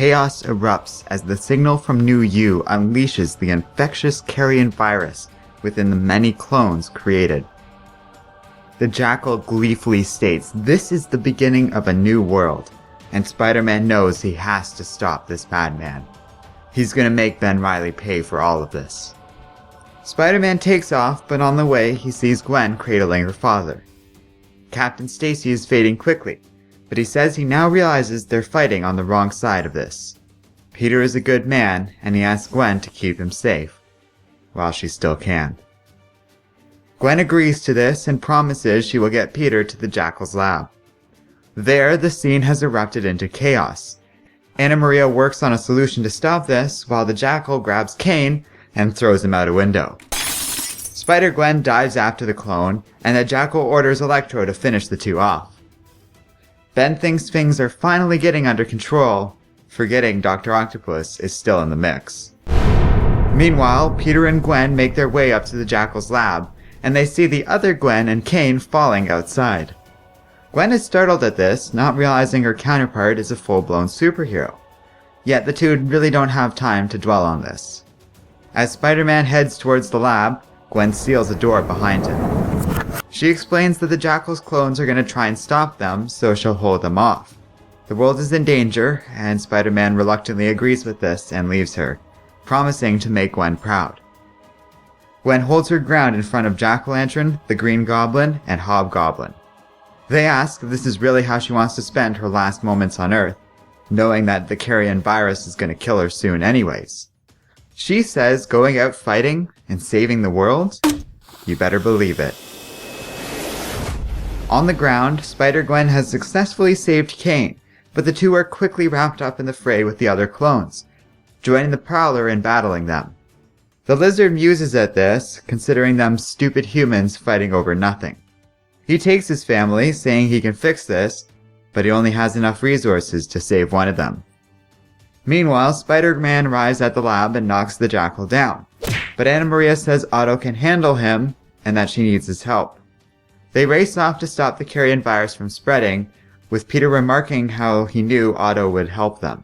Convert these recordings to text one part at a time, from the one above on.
chaos erupts as the signal from New You unleashes the infectious carrion virus within the many clones created. The Jackal gleefully states this is the beginning of a new world, and Spider-Man knows he has to stop this bad man. He's gonna make Ben Reilly pay for all of this. Spider-Man takes off, but on the way he sees Gwen cradling her father. Captain Stacy is fading quickly, but he says he now realizes they're fighting on the wrong side of this. Peter is a good man, and he asks Gwen to keep him safe, while she still can. Gwen agrees to this and promises she will get Peter to the Jackal's lab. There, the scene has erupted into chaos. Anna Maria works on a solution to stop this, while the Jackal grabs Kane and throws him out a window. Spider-Gwen dives after the clone, and the Jackal orders Electro to finish the two off. Ben thinks things are finally getting under control, forgetting Dr. Octopus is still in the mix. Meanwhile, Peter and Gwen make their way up to the Jackal's lab, and they see the other Gwen and Kane falling outside. Gwen is startled at this, not realizing her counterpart is a full-blown superhero. Yet the two really don't have time to dwell on this. As Spider-Man heads towards the lab, Gwen seals a door behind him. She explains that the Jackal's clones are going to try and stop them, so she'll hold them off. The world is in danger, and Spider-Man reluctantly agrees with this and leaves her, promising to make Gwen proud. Gwen holds her ground in front of Jack-o'-lantern, the Green Goblin, and Hobgoblin. They ask if this is really how she wants to spend her last moments on Earth, knowing that the carrion virus is going to kill her soon anyways. She says going out fighting and saving the world? You better believe it. On the ground, Spider-Gwen has successfully saved Kane, but the two are quickly wrapped up in the fray with the other clones, joining the Prowler in battling them. The Lizard muses at this, considering them stupid humans fighting over nothing. He takes his family, saying he can fix this, but he only has enough resources to save one of them. Meanwhile, Spider-Man arrives at the lab and knocks the Jackal down, but Anna Maria says Otto can handle him and that she needs his help. They race off to stop the carrion virus from spreading, with Peter remarking how he knew Otto would help them.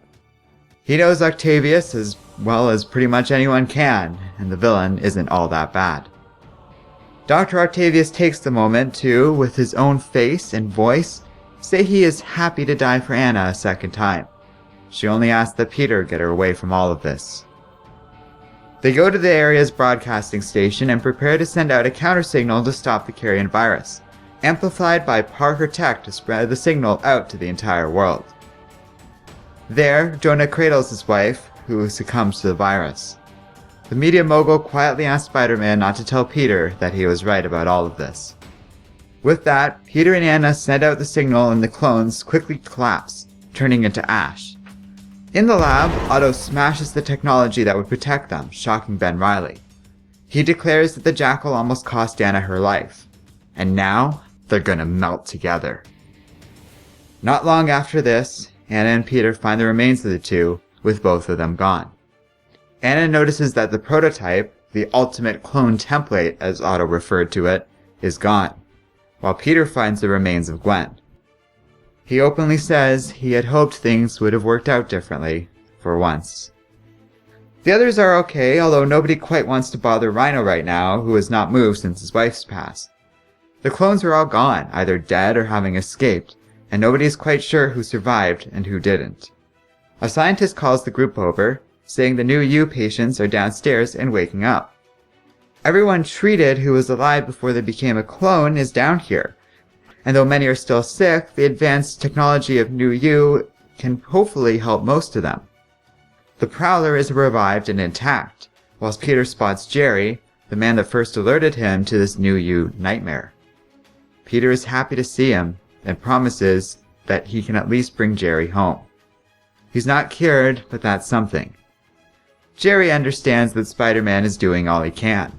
He knows Octavius as well as pretty much anyone can, and the villain isn't all that bad. Dr. Octavius takes the moment to, with his own face and voice, say he is happy to die for Anna a second time. She only asks that Peter get her away from all of this. They go to the area's broadcasting station and prepare to send out a counter-signal to stop the carrion virus, amplified by Parker Tech to spread the signal out to the entire world. There, Jonah cradles his wife, who succumbs to the virus. The media mogul quietly asks Spider-Man not to tell Peter that he was right about all of this. With that, Peter and Anna send out the signal and the clones quickly collapse, turning into ash. In the lab, Otto smashes the technology that would protect them, shocking Ben Reilly. He declares that the Jackal almost cost Anna her life, and now they're gonna melt together. Not long after this, Anna and Peter find the remains of the two, with both of them gone. Anna notices that the prototype, the ultimate clone template as Otto referred to it, is gone, while Peter finds the remains of Gwen. He openly says he had hoped things would have worked out differently, for once. The others are okay, although nobody quite wants to bother Rhino right now, who has not moved since his wife's passed. The clones are all gone, either dead or having escaped, and nobody is quite sure who survived and who didn't. A scientist calls the group over, saying the New You patients are downstairs and waking up. Everyone treated who was alive before they became a clone is down here, and though many are still sick, the advanced technology of New You can hopefully help most of them. The Prowler is revived and intact, whilst Peter spots Jerry, the man that first alerted him to this New You nightmare. Peter is happy to see him, and promises that he can at least bring Jerry home. He's not cured, but that's something. Jerry understands that Spider-Man is doing all he can.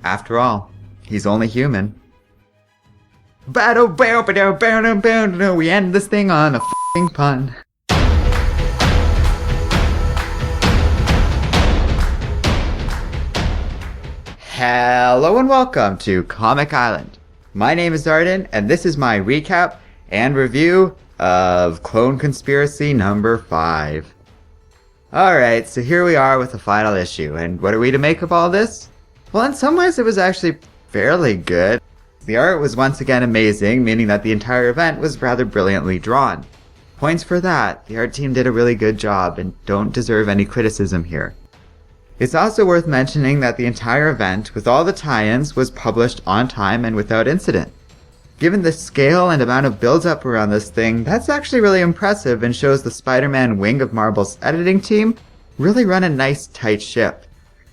After all, he's only human. We end this thing on a f***ing pun. Hello and welcome to Comic Island. My name is Arden, and this is my recap and review of Clone Conspiracy number 5. Alright, so here we are with the final issue, and what are we to make of all this? Well, in some ways it was actually fairly good. The art was once again amazing, meaning that the entire event was rather brilliantly drawn. Points for that, the art team did a really good job and don't deserve any criticism here. It's also worth mentioning that the entire event, with all the tie-ins, was published on time and without incident. Given the scale and amount of build-up around this thing, that's actually really impressive and shows the Spider-Man wing of Marvel's editing team really run a nice tight ship.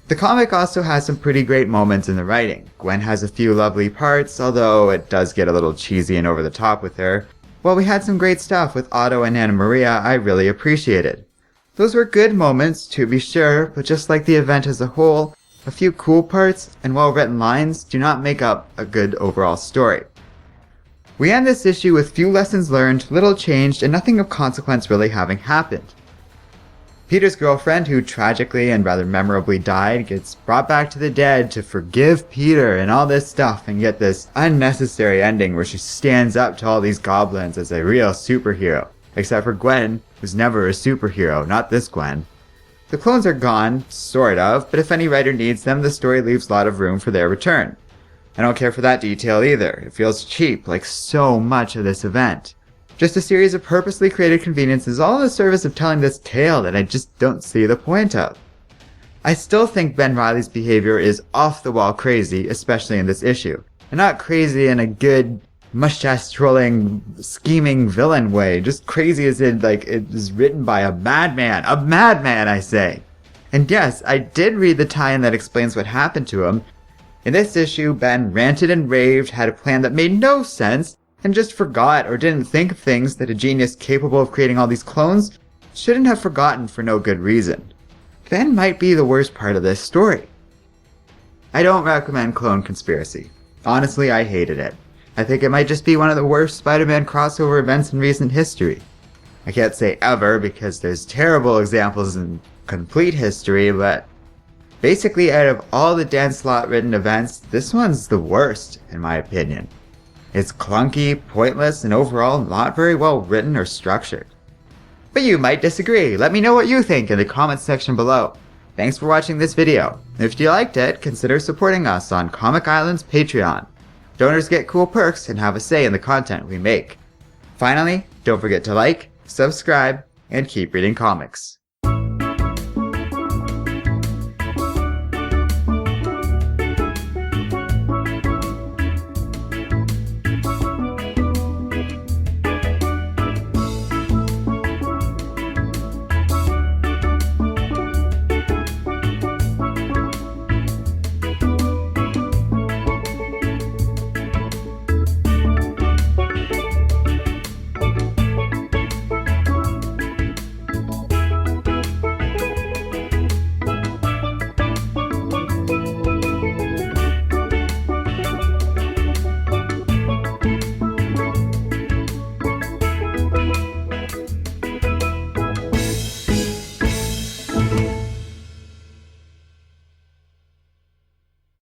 The comic also has some pretty great moments in the writing. Gwen has a few lovely parts, although it does get a little cheesy and over the top with her. While we had some great stuff with Otto and Anna Maria I really appreciated. Those were good moments, to be sure, but just like the event as a whole, a few cool parts and well-written lines do not make up a good overall story. We end this issue with few lessons learned, little changed, and nothing of consequence really having happened. Peter's girlfriend, who tragically and rather memorably died, gets brought back to the dead to forgive Peter and all this stuff and get this unnecessary ending where she stands up to all these goblins as a real superhero. Except for Gwen, who's never a superhero, not this Gwen. The clones are gone, sort of, but if any writer needs them, the story leaves a lot of room for their return. I don't care for that detail either. It feels cheap, like so much of this event. Just a series of purposely created conveniences all in the service of telling this tale that I just don't see the point of. I still think Ben Reilly's behavior is off-the-wall crazy, especially in this issue. And not crazy in a good, mustache-twirling, scheming villain way. Just crazy as in, like, it was written by a madman. A madman, I say! And yes, I did read the tie-in that explains what happened to him. In this issue, Ben ranted and raved, had a plan that made no sense, and just forgot or didn't think of things that a genius capable of creating all these clones shouldn't have forgotten for no good reason. Ben might be the worst part of this story. I don't recommend Clone Conspiracy. Honestly, I hated it. I think it might just be one of the worst Spider-Man crossover events in recent history. I can't say ever because there's terrible examples in complete history, but basically out of all the Dan Slott-written events, this one's the worst, in my opinion. It's clunky, pointless, and overall not very well written or structured. But you might disagree. Let me know what you think in the comments section below. Thanks for watching this video. If you liked it, consider supporting us on Comic Island's Patreon. Donors get cool perks and have a say in the content we make. Finally, don't forget to like, subscribe, and keep reading comics.